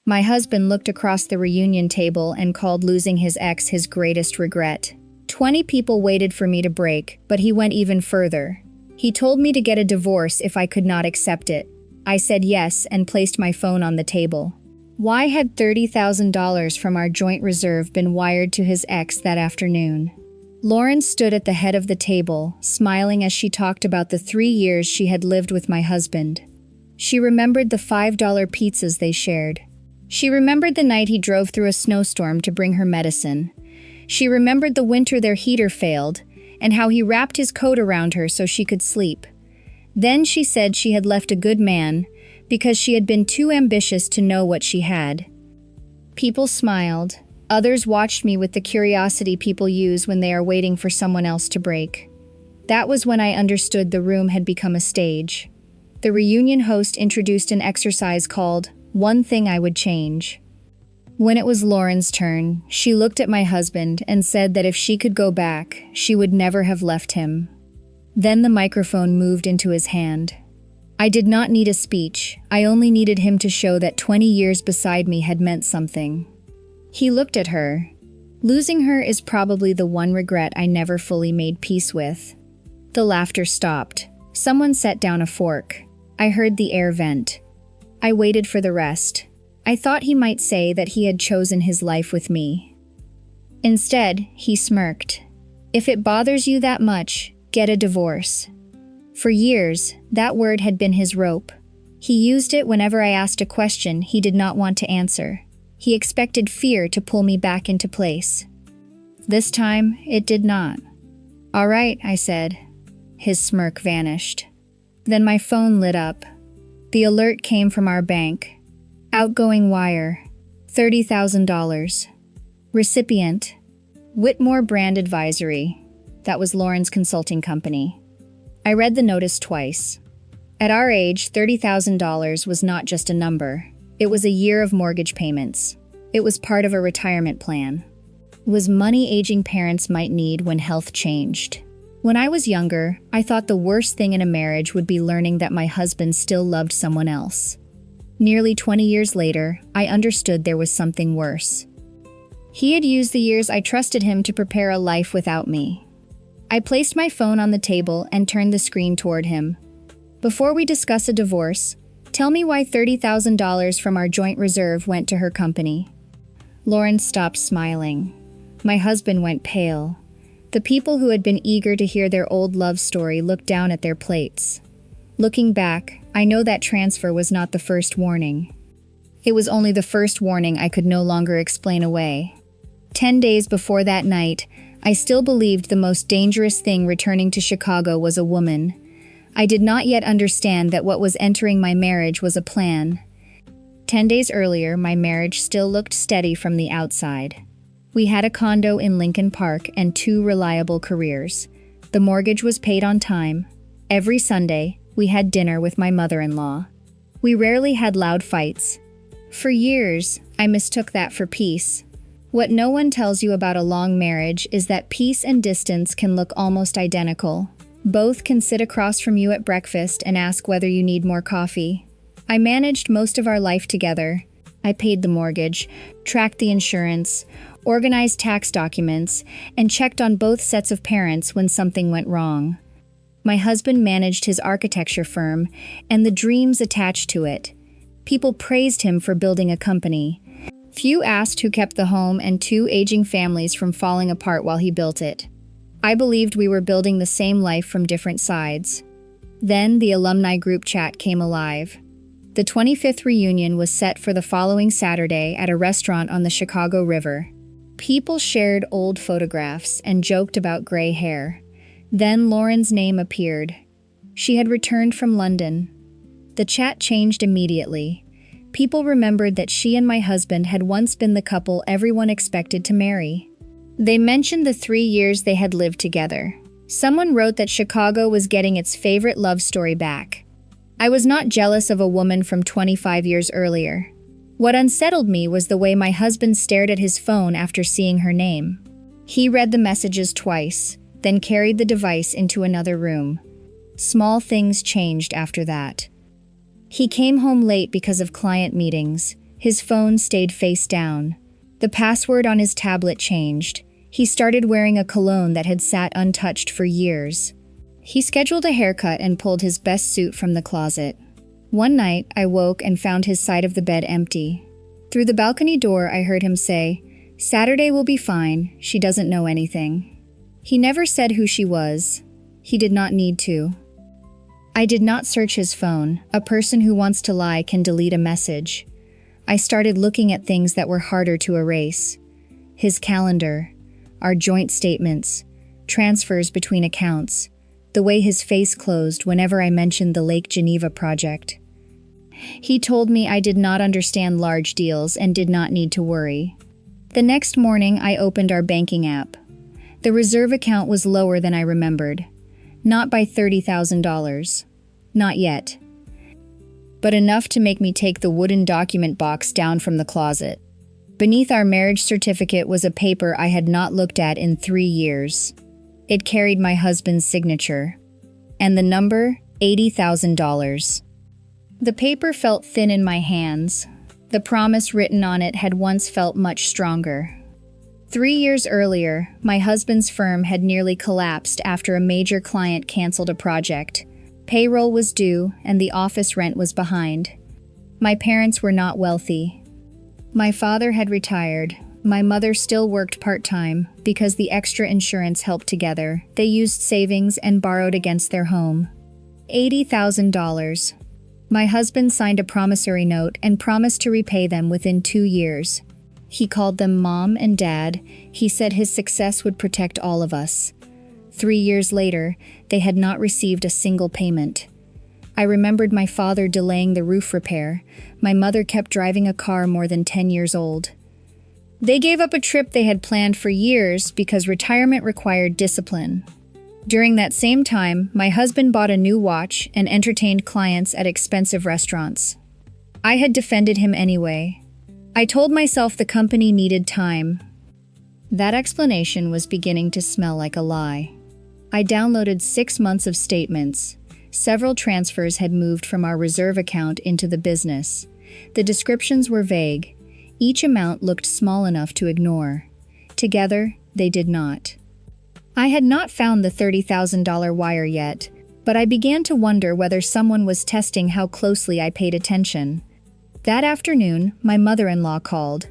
My husband looked across the reunion table and called losing his ex his greatest regret. 20 people waited for me to break, but he went even further. He told me to get a divorce if I could not accept it. I said yes and placed my phone on the table. Why had $30,000 from our joint reserve been wired to his ex that afternoon? Lauren stood at the head of the table, smiling as she talked about the 3 years she had lived with my husband. She remembered the $5 pizzas they shared. She remembered the night he drove through a snowstorm to bring her medicine. She remembered the winter their heater failed, and how he wrapped his coat around her so she could sleep. Then she said she had left a good man because she had been too ambitious to know what she had. People smiled. Others watched me with the curiosity people use when they are waiting for someone else to break. That was when I understood the room had become a stage. The reunion host introduced an exercise called One Thing I Would Change. When it was Lauren's turn, she looked at my husband and said that if she could go back, she would never have left him. Then the microphone moved into his hand. I did not need a speech. I only needed him to show that 20 years beside me had meant something. He looked at her. Losing her is probably the one regret I never fully made peace with. The laughter stopped. Someone set down a fork. I heard the air vent. I waited for the rest. I thought he might say that he had chosen his life with me. Instead, he smirked. If it bothers you that much, get a divorce. For years, that word had been his rope. He used it whenever I asked a question he did not want to answer. He expected fear to pull me back into place. This time, it did not. All right, I said. His smirk vanished. Then my phone lit up. The alert came from our bank. Outgoing wire, $30,000. Recipient, Whitmore Brand Advisory. That was Lauren's consulting company. I read the notice twice. At our age, $30,000 was not just a number. It was a year of mortgage payments. It was part of a retirement plan. It was money aging parents might need when health changed. When I was younger, I thought the worst thing in a marriage would be learning that my husband still loved someone else. Nearly 20 years later, I understood there was something worse. He had used the years I trusted him to prepare a life without me. I placed my phone on the table and turned the screen toward him. Before we discuss a divorce, tell me why $30,000 from our joint reserve went to her company. Lauren stopped smiling. My husband went pale. The people who had been eager to hear their old love story looked down at their plates. Looking back, I know that transfer was not the first warning. It was only the first warning I could no longer explain away. 10 days before that night, I still believed the most dangerous thing returning to Chicago was a woman. I did not yet understand that what was entering my marriage was a plan. 10 days earlier, my marriage still looked steady from the outside. We had a condo in Lincoln Park and 2 reliable careers. The mortgage was paid on time. Every Sunday, we had dinner with my mother-in-law. We rarely had loud fights. For years, I mistook that for peace. What no one tells you about a long marriage is that peace and distance can look almost identical. Both can sit across from you at breakfast and ask whether you need more coffee. I managed most of our life together. I paid the mortgage, tracked the insurance, organized tax documents, and checked on both sets of parents when something went wrong. My husband managed his architecture firm and the dreams attached to it. People praised him for building a company. Few asked who kept the home and 2 aging families from falling apart while he built it. I believed we were building the same life from different sides. Then the alumni group chat came alive. The 25th reunion was set for the following Saturday at a restaurant on the Chicago River. People shared old photographs and joked about gray hair. Then Lauren's name appeared. She had returned from London. The chat changed immediately. People remembered that she and my husband had once been the couple everyone expected to marry. They mentioned the 3 years they had lived together. Someone wrote that Chicago was getting its favorite love story back. I was not jealous of a woman from 25 years earlier. What unsettled me was the way my husband stared at his phone after seeing her name. He read the messages twice, then carried the device into another room. Small things changed after that. He came home late because of client meetings. His phone stayed face down. The password on his tablet changed. He started wearing a cologne that had sat untouched for years. He scheduled a haircut and pulled his best suit from the closet. One night, I woke and found his side of the bed empty. Through the balcony door, I heard him say, "Saturday will be fine, she doesn't know anything." He never said who she was. He did not need to. I did not search his phone. A person who wants to lie can delete a message. I started looking at things that were harder to erase. His calendar, our joint statements, transfers between accounts, the way his face closed whenever I mentioned the Lake Geneva project. He told me I did not understand large deals and did not need to worry. The next morning, I opened our banking app. The reserve account was lower than I remembered. Not by $30,000. Not yet. But enough to make me take the wooden document box down from the closet. Beneath our marriage certificate was a paper I had not looked at in 3 years. It carried my husband's signature. And the number, $80,000. The paper felt thin in my hands. The promise written on it had once felt much stronger. 3 years earlier, my husband's firm had nearly collapsed after a major client canceled a project. Payroll was due, and the office rent was behind. My parents were not wealthy. My father had retired. My mother still worked part-time. Because the extra insurance helped together, they used savings and borrowed against their home. $80,000. My husband signed a promissory note and promised to repay them within 2 years. He called them Mom and Dad. He said his success would protect all of us. 3 years later, they had not received a single payment. I remembered my father delaying the roof repair. My mother kept driving a car more than 10 years old. They gave up a trip they had planned for years because retirement required discipline. During that same time, my husband bought a new watch and entertained clients at expensive restaurants. I had defended him anyway. I told myself the company needed time. That explanation was beginning to smell like a lie. I downloaded 6 months of statements. Several transfers had moved from our reserve account into the business. The descriptions were vague. Each amount looked small enough to ignore. Together, they did not. I had not found the $30,000 wire yet, but I began to wonder whether someone was testing how closely I paid attention. That afternoon, my mother-in-law called.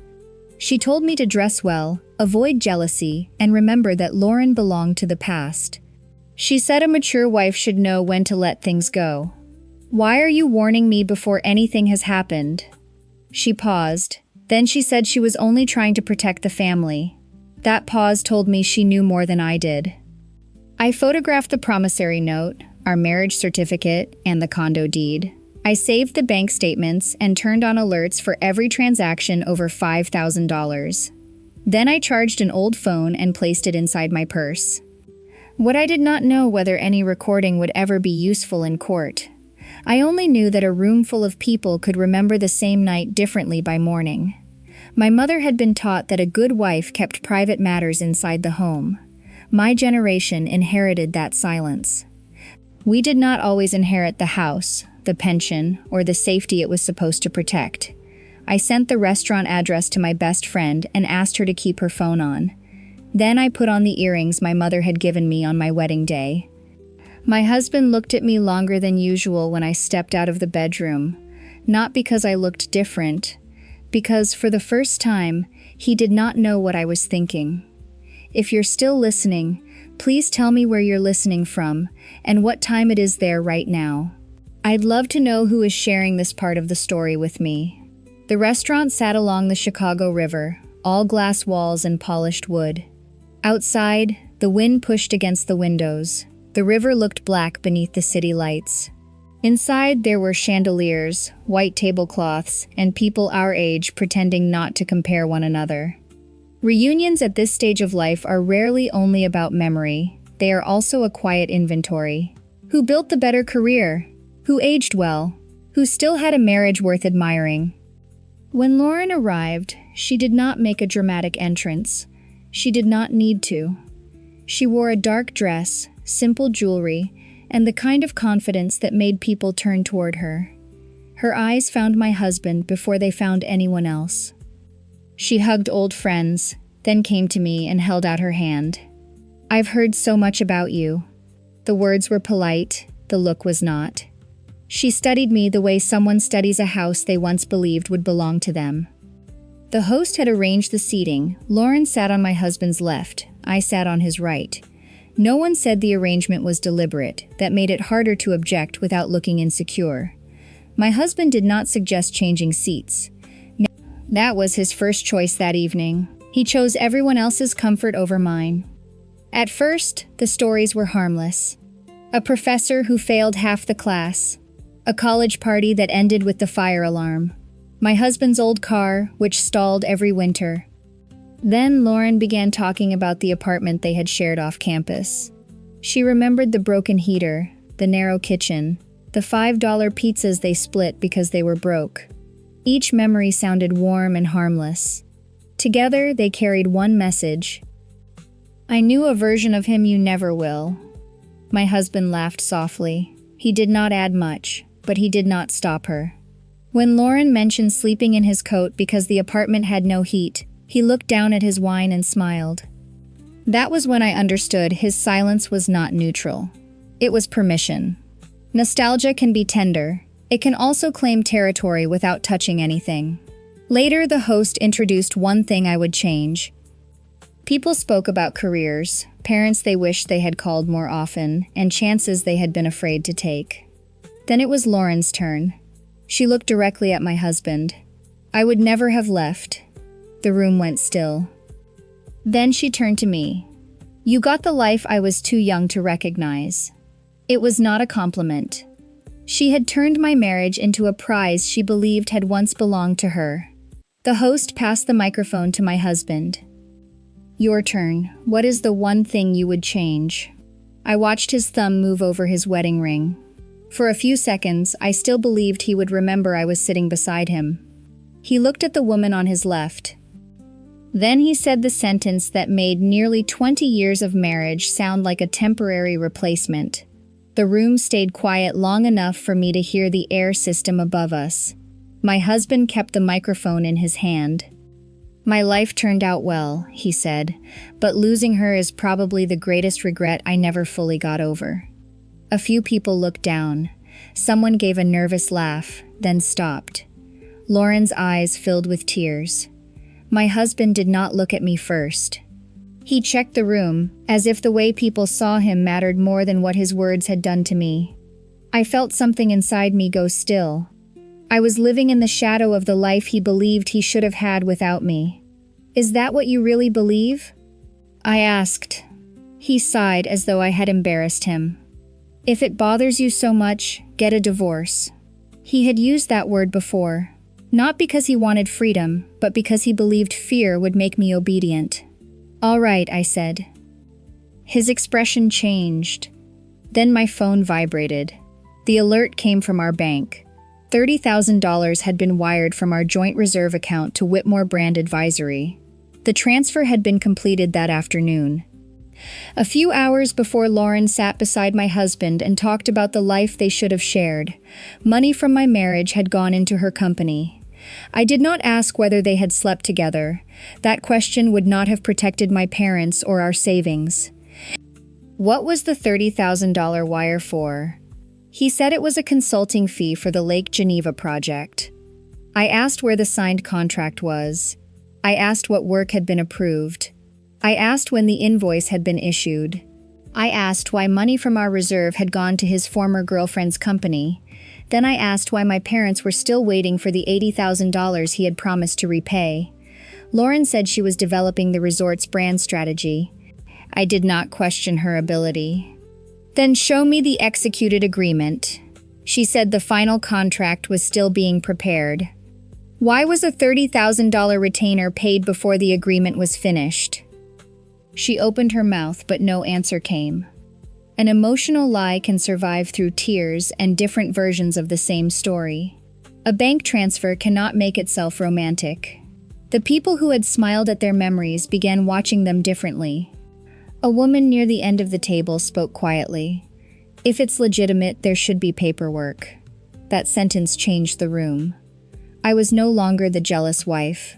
She told me to dress well, avoid jealousy, and remember that Lauren belonged to the past. She said a mature wife should know when to let things go. "Why are you warning me before anything has happened?" She paused. Then she said she was only trying to protect the family. That pause told me she knew more than I did. I photographed the promissory note, our marriage certificate, and the condo deed. I saved the bank statements and turned on alerts for every transaction over $5,000. Then I charged an old phone and placed it inside my purse. What I did not know whether any recording would ever be useful in court. I only knew that a room full of people could remember the same night differently by morning. My mother had been taught that a good wife kept private matters inside the home. My generation inherited that silence. We did not always inherit the house, the pension, or the safety it was supposed to protect. I sent the restaurant address to my best friend and asked her to keep her phone on. Then I put on the earrings my mother had given me on my wedding day. My husband looked at me longer than usual when I stepped out of the bedroom, not because I looked different, because for the first time, he did not know what I was thinking. If you're still listening, please tell me where you're listening from and what time it is there right now. I'd love to know who is sharing this part of the story with me. The restaurant sat along the Chicago River, all glass walls and polished wood. Outside, the wind pushed against the windows. The river looked black beneath the city lights. Inside, there were chandeliers, white tablecloths, and people our age pretending not to compare one another. Reunions at this stage of life are rarely only about memory. They are also a quiet inventory. Who built the better career? Who aged well? Who still had a marriage worth admiring? When Lauren arrived, she did not make a dramatic entrance. She did not need to. She wore a dark dress, simple jewelry, and the kind of confidence that made people turn toward her. Her eyes found my husband before they found anyone else. She hugged old friends, then came to me and held out her hand. "I've heard so much about you." The words were polite, the look was not. She studied me the way someone studies a house they once believed would belong to them. The host had arranged the seating. Lauren sat on my husband's left, I sat on his right. No one said the arrangement was deliberate, that made it harder to object without looking insecure. My husband did not suggest changing seats. That was his first choice that evening. He chose everyone else's comfort over mine. At first, the stories were harmless. A professor who failed half the class. A college party that ended with the fire alarm. My husband's old car, which stalled every winter. Then Lauren began talking about the apartment they had shared off campus. She remembered the broken heater, the narrow kitchen, the $5 pizzas they split because they were broke. Each memory sounded warm and harmless. Together, they carried one message. "I knew a version of him you never will." My husband laughed softly. He did not add much, but he did not stop her. When Lauren mentioned sleeping in his coat because the apartment had no heat, he looked down at his wine and smiled. That was when I understood his silence was not neutral. It was permission. Nostalgia can be tender. It can also claim territory without touching anything. Later, the host introduced one thing I would change. People spoke about careers, parents they wished they had called more often, and chances they had been afraid to take. Then it was Lauren's turn. She looked directly at my husband. I would never have left. The room went still. Then she turned to me. "You got the life I was too young to recognize." It was not a compliment. She had turned my marriage into a prize she believed had once belonged to her. The host passed the microphone to my husband. "Your turn. What is the one thing you would change?" I watched his thumb move over his wedding ring. For a few seconds, I still believed he would remember I was sitting beside him. He looked at the woman on his left. Then he said the sentence that made nearly 20 years of marriage sound like a temporary replacement. The room stayed quiet long enough for me to hear the air system above us. My husband kept the microphone in his hand. "My life turned out well," he said, "but losing her is probably the greatest regret I never fully got over." A few people looked down. Someone gave a nervous laugh, then stopped. Lauren's eyes filled with tears. My husband did not look at me first. He checked the room, as if the way people saw him mattered more than what his words had done to me. I felt something inside me go still. I was living in the shadow of the life he believed he should have had without me. "Is that what you really believe?" I asked. He sighed as though I had embarrassed him. "If it bothers you so much, get a divorce." He had used that word before. Not because he wanted freedom, but because he believed fear would make me obedient. "All right," I said. His expression changed. Then my phone vibrated. The alert came from our bank. $30,000 had been wired from our joint reserve account to Whitmore Brand Advisory. The transfer had been completed that afternoon. A few hours before, Lauren sat beside my husband and talked about the life they should have shared. Money from my marriage had gone into her company. I did not ask whether they had slept together. That question would not have protected my parents or our savings. What was the $30,000 wire for? He said it was a consulting fee for the Lake Geneva project. I asked where the signed contract was. I asked what work had been approved. I asked when the invoice had been issued. I asked why money from our reserve had gone to his former girlfriend's company. Then I asked why my parents were still waiting for the $80,000 he had promised to repay. Lauren said she was developing the resort's brand strategy. I did not question her ability. "Then show me the executed agreement." She said the final contract was still being prepared. Why was a $30,000 retainer paid before the agreement was finished? She opened her mouth, but no answer came. An emotional lie can survive through tears and different versions of the same story. A bank transfer cannot make itself romantic. The people who had smiled at their memories began watching them differently. A woman near the end of the table spoke quietly. "If it's legitimate, there should be paperwork." That sentence changed the room. I was no longer the jealous wife.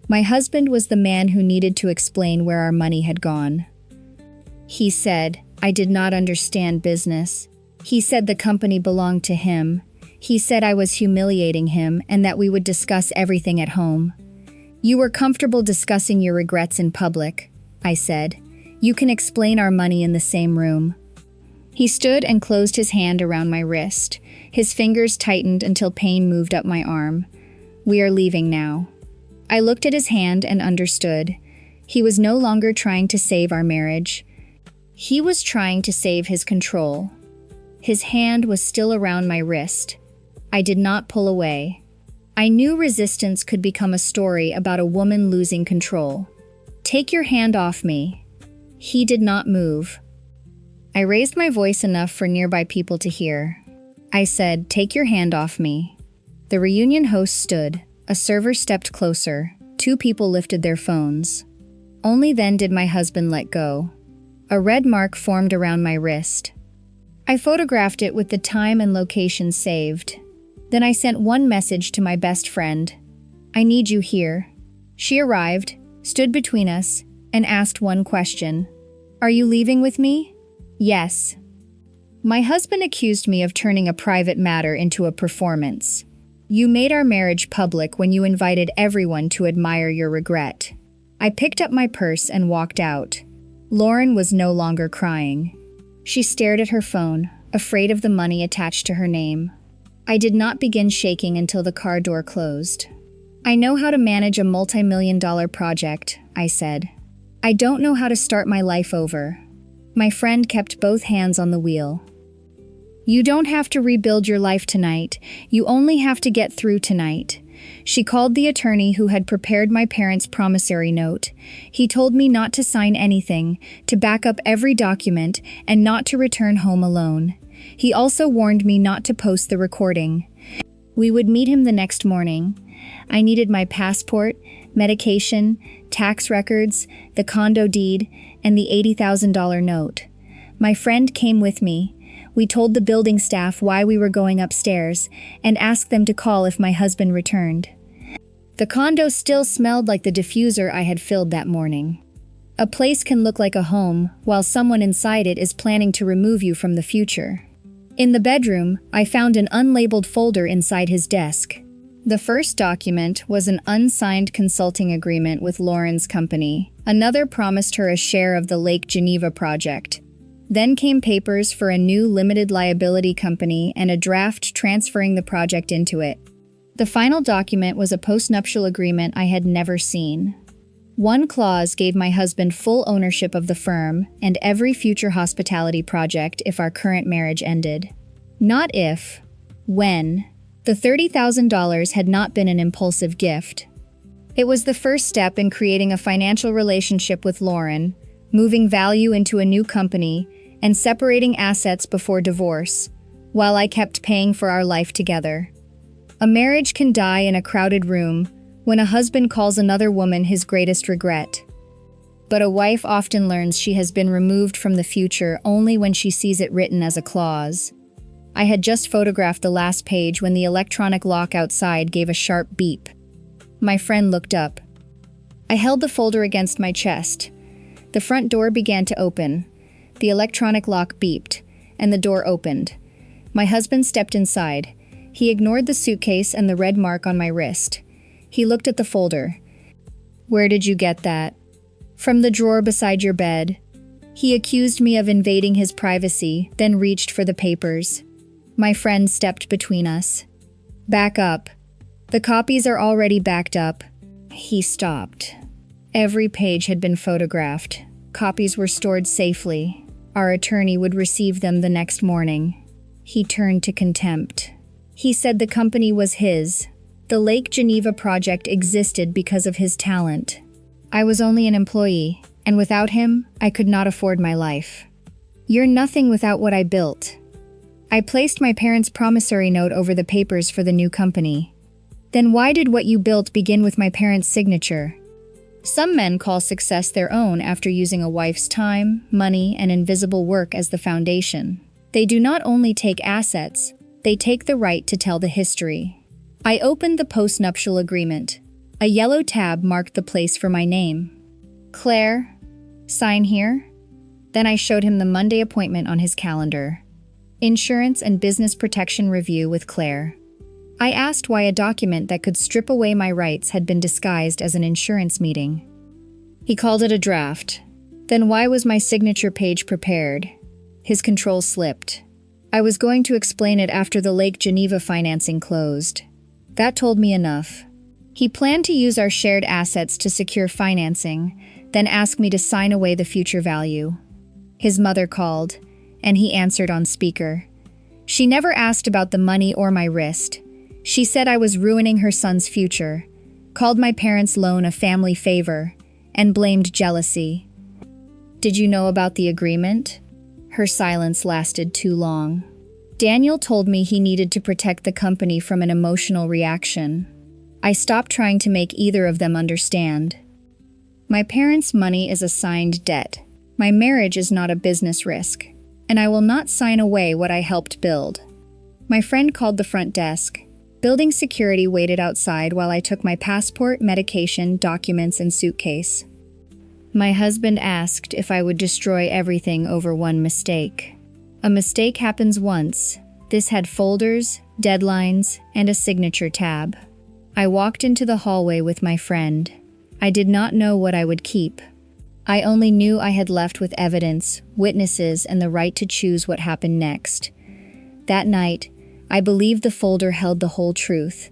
My husband was the man who needed to explain where our money had gone. He said, I did not understand business. He said the company belonged to him. He said I was humiliating him and that we would discuss everything at home. You were comfortable discussing your regrets in public, I said. You can explain our money in the same room. He stood and closed his hand around my wrist. His fingers tightened until pain moved up my arm. We are leaving now. I looked at his hand and understood. He was no longer trying to save our marriage. He was trying to save his control. His hand was still around my wrist. I did not pull away. I knew resistance could become a story about a woman losing control. Take your hand off me. He did not move. I raised my voice enough for nearby people to hear. I said, take your hand off me. The reunion host stood. A server stepped closer. 2 people lifted their phones. Only then did my husband let go. A red mark formed around my wrist. I photographed it with the time and location saved. Then I sent one message to my best friend. I need you here. She arrived, stood between us, and asked one question. Are you leaving with me? Yes. My husband accused me of turning a private matter into a performance. You made our marriage public when you invited everyone to admire your regret. I picked up my purse and walked out. Lauren was no longer crying. She stared at her phone, afraid of the money attached to her name. I did not begin shaking until the car door closed. I know how to manage a multi-million-dollar project, I said. I don't know how to start my life over. My friend kept both hands on the wheel. You don't have to rebuild your life tonight. You only have to get through tonight. She called the attorney who had prepared my parents' promissory note. He told me not to sign anything, to back up every document, and not to return home alone. He also warned me not to post the recording. We would meet him the next morning. I needed my passport, medication, tax records, the condo deed, and the $80,000 note. My friend came with me. We told the building staff why we were going upstairs and asked them to call if my husband returned. The condo still smelled like the diffuser I had filled that morning. A place can look like a home while someone inside it is planning to remove you from the future. In the bedroom, I found an unlabeled folder inside his desk. The first document was an unsigned consulting agreement with Lauren's company. Another promised her a share of the Lake Geneva project. Then came papers for a new limited liability company and a draft transferring the project into it. The final document was a postnuptial agreement I had never seen. One clause gave my husband full ownership of the firm and every future hospitality project if our current marriage ended. Not if, when. The $30,000 had not been an impulsive gift. It was the first step in creating a financial relationship with Lauren, moving value into a new company, and separating assets before divorce, while I kept paying for our life together. A marriage can die in a crowded room when a husband calls another woman his greatest regret. But a wife often learns she has been removed from the future only when she sees it written as a clause. I had just photographed the last page when the electronic lock outside gave a sharp beep. My friend looked up. I held the folder against my chest. The front door began to open. The electronic lock beeped, and the door opened. My husband stepped inside. He ignored the suitcase and the red mark on my wrist. He looked at the folder. Where did you get that? From the drawer beside your bed. He accused me of invading his privacy, then reached for the papers. My friend stepped between us. Back up. The copies are already backed up. He stopped. Every page had been photographed. Copies were stored safely. Our attorney would receive them the next morning. He turned to contempt. He said the company was his. The Lake Geneva project existed because of his talent. I was only an employee, and without him, I could not afford my life. You're nothing without what I built. I placed my parents' promissory note over the papers for the new company. Then why did what you built begin with my parents' signature? Some men call success their own after using a wife's time, money, and invisible work as the foundation. They do not only take assets, They take the right to tell the history. I opened the postnuptial agreement. A yellow tab marked the place for my name. Claire, sign here. Then I showed him the Monday appointment on his calendar. Insurance and Business Protection Review with Claire. I asked why a document that could strip away my rights had been disguised as an insurance meeting. He called it a draft. Then why was my signature page prepared? His control slipped. I was going to explain it after the Lake Geneva financing closed. That told me enough. He planned to use our shared assets to secure financing, then ask me to sign away the future value. His mother called, and he answered on speaker. She never asked about the money or my wrist. She said I was ruining her son's future, called my parents' loan a family favor, and blamed jealousy. Did you know about the agreement? Her silence lasted too long. Daniel told me he needed to protect the company from an emotional reaction. I stopped trying to make either of them understand. My parents' money is a signed debt. My marriage is not a business risk, and I will not sign away what I helped build. My friend called the front desk. Building security waited outside while I took my passport, medication, documents, and suitcase. My husband asked if I would destroy everything over one mistake. A mistake happens once. This had folders, deadlines, and a signature tab. I walked into the hallway with my friend. I did not know what I would keep. I only knew I had left with evidence, witnesses, and the right to choose what happened next. That night, I believed the folder held the whole truth.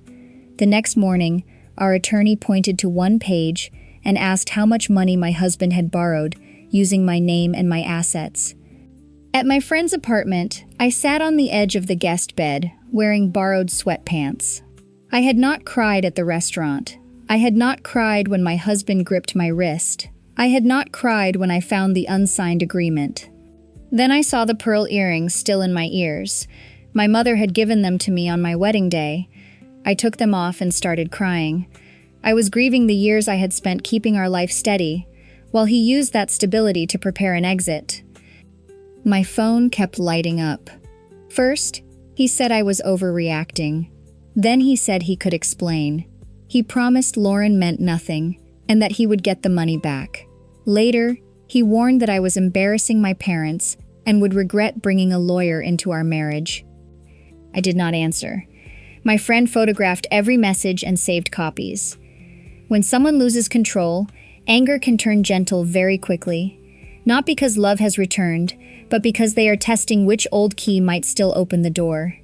The next morning, our attorney pointed to one page and asked how much money my husband had borrowed, using my name and my assets. At my friend's apartment, I sat on the edge of the guest bed, wearing borrowed sweatpants. I had not cried at the restaurant. I had not cried when my husband gripped my wrist. I had not cried when I found the unsigned agreement. Then I saw the pearl earrings still in my ears. My mother had given them to me on my wedding day. I took them off and started crying. I was grieving the years I had spent keeping our life steady, while he used that stability to prepare an exit. My phone kept lighting up. First, he said I was overreacting. Then he said he could explain. He promised Lauren meant nothing, and that he would get the money back. Later, he warned that I was embarrassing my parents and would regret bringing a lawyer into our marriage. I did not answer. My friend photographed every message and saved copies. When someone loses control, anger can turn gentle very quickly. Not because love has returned, but because they are testing which old key might still open the door.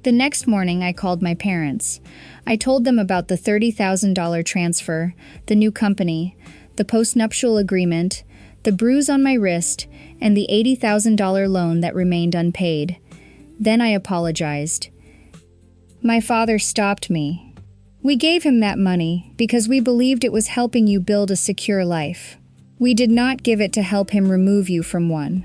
The next morning, I called my parents. I told them about the $30,000 transfer, the new company, the postnuptial agreement, the bruise on my wrist, and the $80,000 loan that remained unpaid. Then I apologized. My father stopped me. We gave him that money because we believed it was helping you build a secure life. We did not give it to help him remove you from one.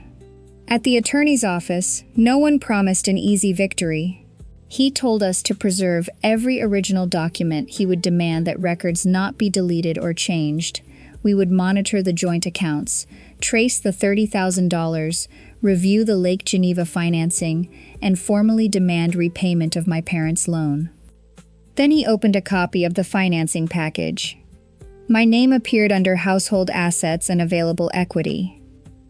At the attorney's office, no one promised an easy victory. He told us to preserve every original document. He would demand that records not be deleted or changed. We would monitor the joint accounts, trace the $30,000, review the Lake Geneva financing, and formally demand repayment of my parents' loan. Then he opened a copy of the financing package. My name appeared under household assets and available equity.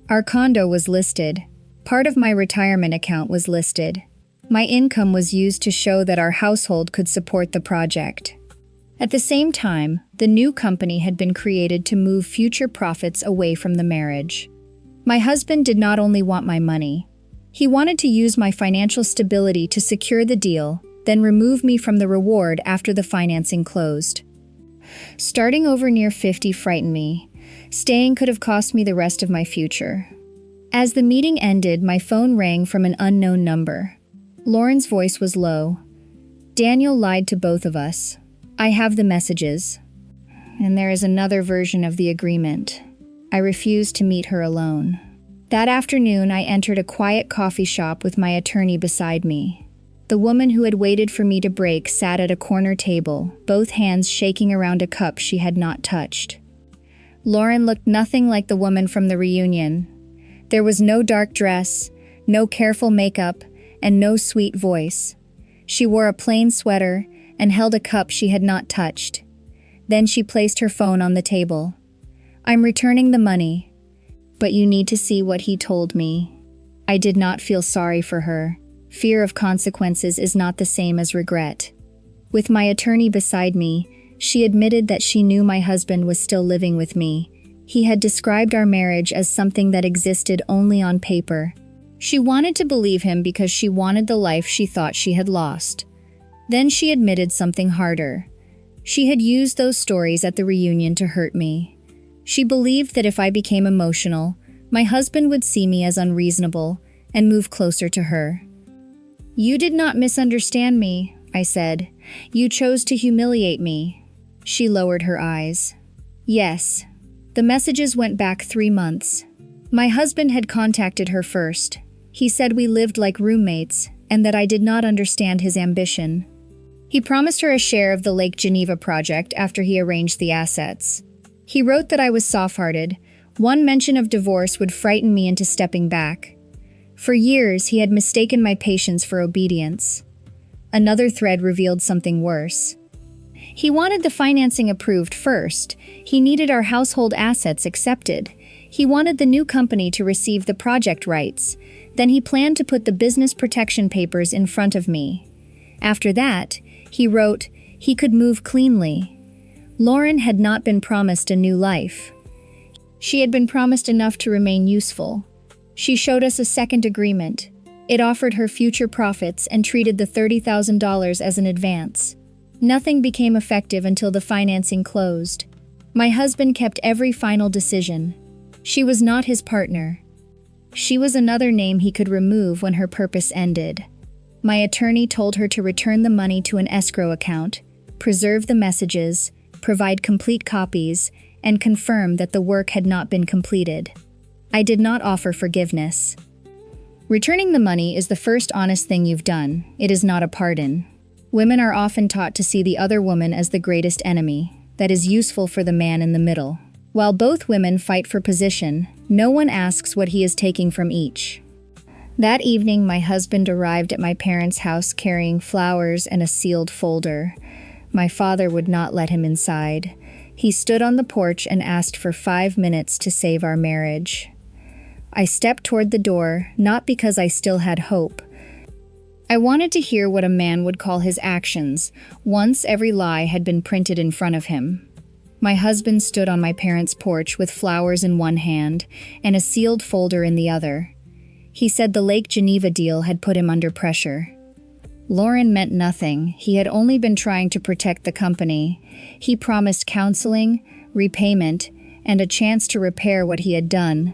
Our condo was listed. Part of my retirement account was listed. My income was used to show that our household could support the project. At the same time, the new company had been created to move future profits away from the marriage. My husband did not only want my money. He wanted to use my financial stability to secure the deal, then remove me from the reward after the financing closed. Starting over near 50 frightened me. Staying could have cost me the rest of my future. As the meeting ended, my phone rang from an unknown number. Lauren's voice was low. Daniel lied to both of us. I have the messages. And there is another version of the agreement. I refused to meet her alone. That afternoon, I entered a quiet coffee shop with my attorney beside me. The woman who had waited for me to break sat at a corner table, both hands shaking around a cup she had not touched. Lauren looked nothing like the woman from the reunion. There was no dark dress, no careful makeup, and no sweet voice. She wore a plain sweater and held a cup she had not touched. Then she placed her phone on the table. "I'm returning the money, but you need to see what he told me." I did not feel sorry for her. Fear of consequences is not the same as regret. With my attorney beside me, she admitted that she knew my husband was still living with me. He had described our marriage as something that existed only on paper. She wanted to believe him because she wanted the life she thought she had lost. Then she admitted something harder. She had used those stories at the reunion to hurt me. She believed that if I became emotional, my husband would see me as unreasonable and move closer to her. "You did not misunderstand me," I said. "You chose to humiliate me." She lowered her eyes. "Yes." The messages went back 3 months. My husband had contacted her first. He said we lived like roommates and that I did not understand his ambition. He promised her a share of the Lake Geneva project after he arranged the assets. He wrote that I was soft-hearted. One mention of divorce would frighten me into stepping back. For years, he had mistaken my patience for obedience. Another thread revealed something worse. He wanted the financing approved first. He needed our household assets accepted. He wanted the new company to receive the project rights. Then he planned to put the business protection papers in front of me. After that, he wrote, he could move cleanly. Lauren had not been promised a new life. She had been promised enough to remain useful. She showed us a second agreement. It offered her future profits and treated the $30,000 as an advance. Nothing became effective until the financing closed. My husband kept every final decision. She was not his partner. She was another name he could remove when her purpose ended. My attorney told her to return the money to an escrow account, preserve the messages, provide complete copies, and confirm that the work had not been completed. I did not offer forgiveness. Returning the money is the first honest thing you've done. It is not a pardon. Women are often taught to see the other woman as the greatest enemy, that is useful for the man in the middle. While both women fight for position, no one asks what he is taking from each. That evening, my husband arrived at my parents' house carrying flowers and a sealed folder. My father would not let him inside. He stood on the porch and asked for 5 minutes to save our marriage. I stepped toward the door, not because I still had hope. I wanted to hear what a man would call his actions, once every lie had been printed in front of him. My husband stood on my parents' porch with flowers in one hand and a sealed folder in the other. He said the Lake Geneva deal had put him under pressure. Lauren meant nothing. He had only been trying to protect the company. He promised counseling, repayment, and a chance to repair what he had done.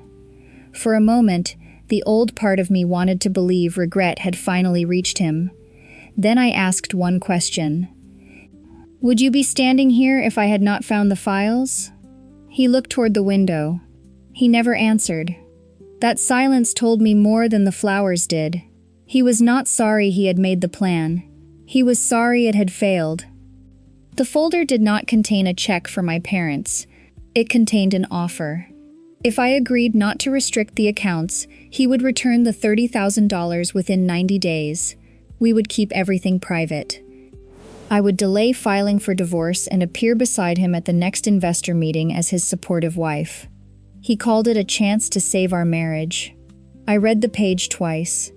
For a moment, the old part of me wanted to believe regret had finally reached him. Then I asked one question. "Would you be standing here if I had not found the files?" He looked toward the window. He never answered. That silence told me more than the flowers did. He was not sorry he had made the plan. He was sorry it had failed. The folder did not contain a check for my parents. It contained an offer. If I agreed not to restrict the accounts, he would return the $30,000 within 90 days. We would keep everything private. I would delay filing for divorce and appear beside him at the next investor meeting as his supportive wife. He called it a chance to save our marriage. I read the page twice.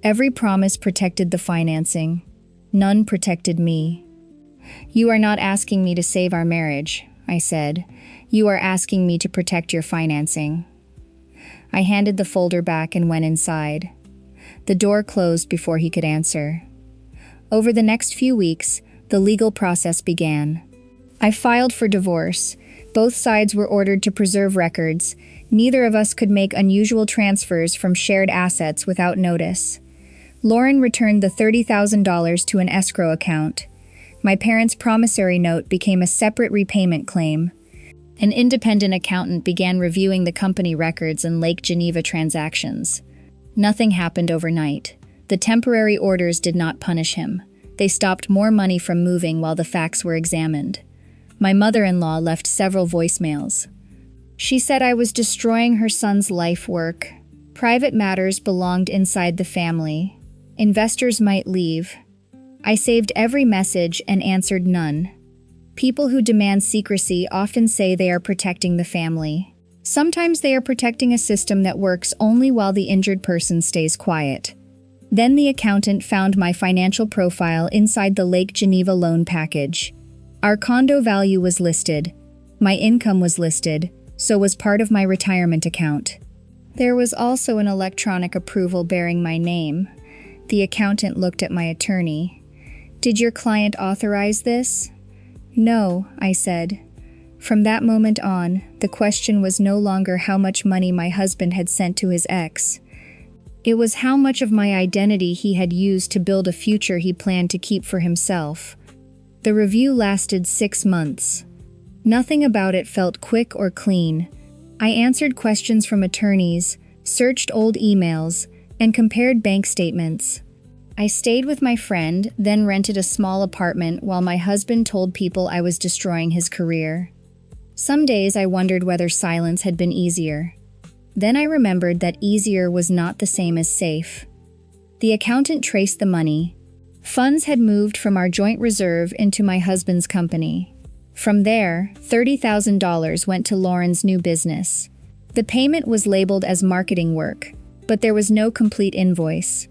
Every promise protected the financing. None protected me. "You are not asking me to save our marriage," I said. "You are asking me to protect your financing." I handed the folder back and went inside. The door closed before he could answer. Over the next few weeks, the legal process began. I filed for divorce. Both sides were ordered to preserve records. Neither of us could make unusual transfers from shared assets without notice. Lauren returned the $30,000 to an escrow account. My parents' promissory note became a separate repayment claim. An independent accountant began reviewing the company records and Lake Geneva transactions. Nothing happened overnight. The temporary orders did not punish him. They stopped more money from moving while the facts were examined. My mother-in-law left several voicemails. She said I was destroying her son's life work. Private matters belonged inside the family. Investors might leave. I saved every message and answered none. People who demand secrecy often say they are protecting the family. Sometimes they are protecting a system that works only while the injured person stays quiet. Then the accountant found my financial profile inside the Lake Geneva loan package. Our condo value was listed. My income was listed, so was part of my retirement account. There was also an electronic approval bearing my name. The accountant looked at my attorney. "Did your client authorize this?" "No," I said. From that moment on, the question was no longer how much money my husband had sent to his ex. It was how much of my identity he had used to build a future he planned to keep for himself. The review lasted 6 months. Nothing about it felt quick or clean. I answered questions from attorneys, searched old emails, and compared bank statements. I stayed with my friend, then rented a small apartment while my husband told people I was destroying his career. Some days I wondered whether silence had been easier. Then I remembered that easier was not the same as safe. The accountant traced the money. Funds had moved from our joint reserve into my husband's company. From there, $30,000 went to Lauren's new business. The payment was labeled as marketing work, but there was no complete invoice.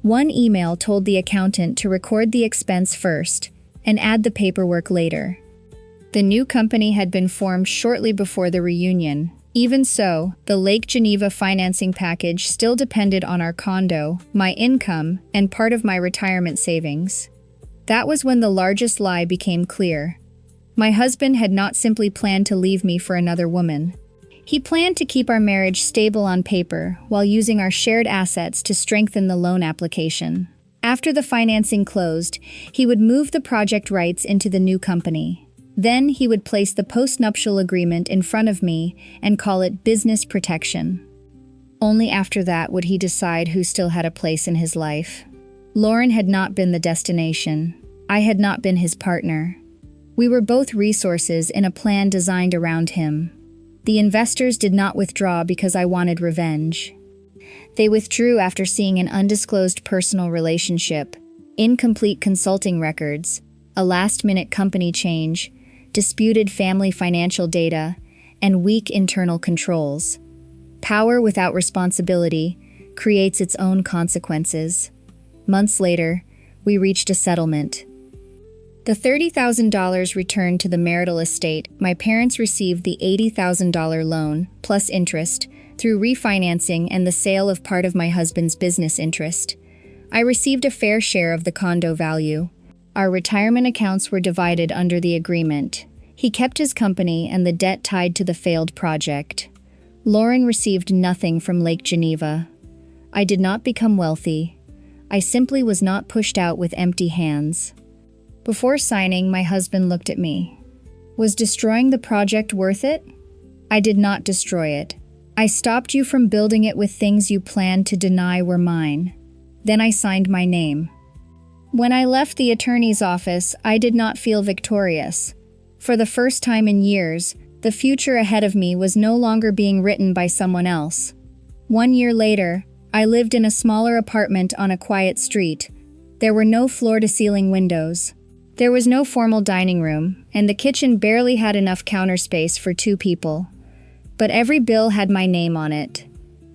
One email told the accountant to record the expense first and add the paperwork later. The new company had been formed shortly before the reunion. Even so, the Lake Geneva financing package still depended on our condo, my income, and part of my retirement savings. That was when the largest lie became clear. My husband had not simply planned to leave me for another woman. He planned to keep our marriage stable on paper while using our shared assets to strengthen the loan application. After the financing closed, he would move the project rights into the new company. Then he would place the postnuptial agreement in front of me and call it business protection. Only after that would he decide who still had a place in his life. Lauren had not been the destination. I had not been his partner. We were both resources in a plan designed around him. The investors did not withdraw because I wanted revenge. They withdrew after seeing an undisclosed personal relationship, incomplete consulting records, a last-minute company change, disputed family financial data, and weak internal controls. Power without responsibility creates its own consequences. Months later, we reached a settlement. The $30,000 returned to the marital estate. My parents received the $80,000 loan, plus interest, through refinancing and the sale of part of my husband's business interest. I received a fair share of the condo value. Our retirement accounts were divided under the agreement. He kept his company and the debt tied to the failed project. Lauren received nothing from Lake Geneva. I did not become wealthy. I simply was not pushed out with empty hands. Before signing, my husband looked at me. Was destroying the project worth it? I did not destroy it. I stopped you from building it with things you planned to deny were mine. Then I signed my name. When I left the attorney's office, I did not feel victorious. For the first time in years, the future ahead of me was no longer being written by someone else. 1 year later, I lived in a smaller apartment on a quiet street. There were no floor-to-ceiling windows. There was no formal dining room, and the kitchen barely had enough counter space for 2 people. But every bill had my name on it.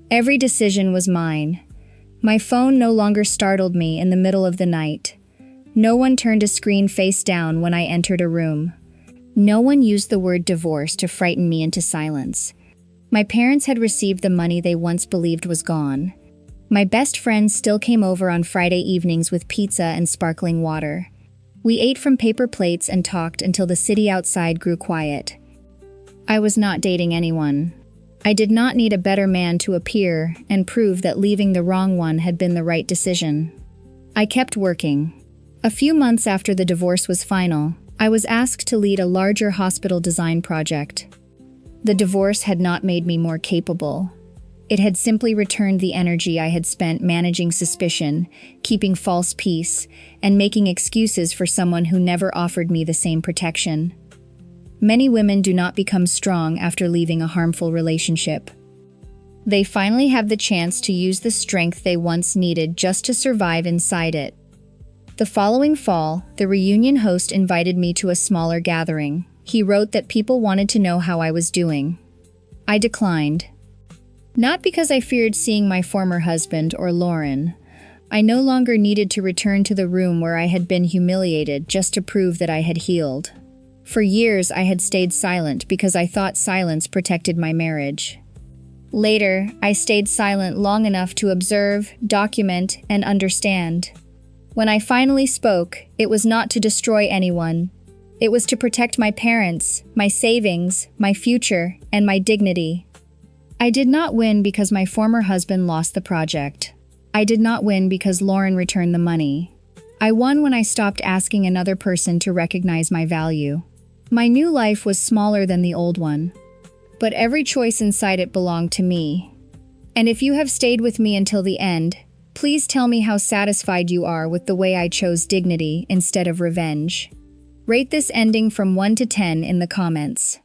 Every decision was mine. My phone no longer startled me in the middle of the night. No one turned a screen face down when I entered a room. No one used the word divorce to frighten me into silence. My parents had received the money they once believed was gone. My best friends still came over on Friday evenings with pizza and sparkling water. We ate from paper plates and talked until the city outside grew quiet. I was not dating anyone. I did not need a better man to appear and prove that leaving the wrong one had been the right decision. I kept working. A few months after the divorce was final, I was asked to lead a larger hospital design project. The divorce had not made me more capable. It had simply returned the energy I had spent managing suspicion, keeping false peace, and making excuses for someone who never offered me the same protection. Many women do not become strong after leaving a harmful relationship. They finally have the chance to use the strength they once needed just to survive inside it. The following fall, the reunion host invited me to a smaller gathering. He wrote that people wanted to know how I was doing. I declined. Not because I feared seeing my former husband or Lauren. I no longer needed to return to the room where I had been humiliated just to prove that I had healed. For years, I had stayed silent because I thought silence protected my marriage. Later, I stayed silent long enough to observe, document, and understand. When I finally spoke, it was not to destroy anyone. It was to protect my parents, my savings, my future, and my dignity. I did not win because my former husband lost the project. I did not win because Lauren returned the money. I won when I stopped asking another person to recognize my value. My new life was smaller than the old one, but every choice inside it belonged to me. And if you have stayed with me until the end, please tell me how satisfied you are with the way I chose dignity instead of revenge. Rate this ending from 1 to 10 in the comments.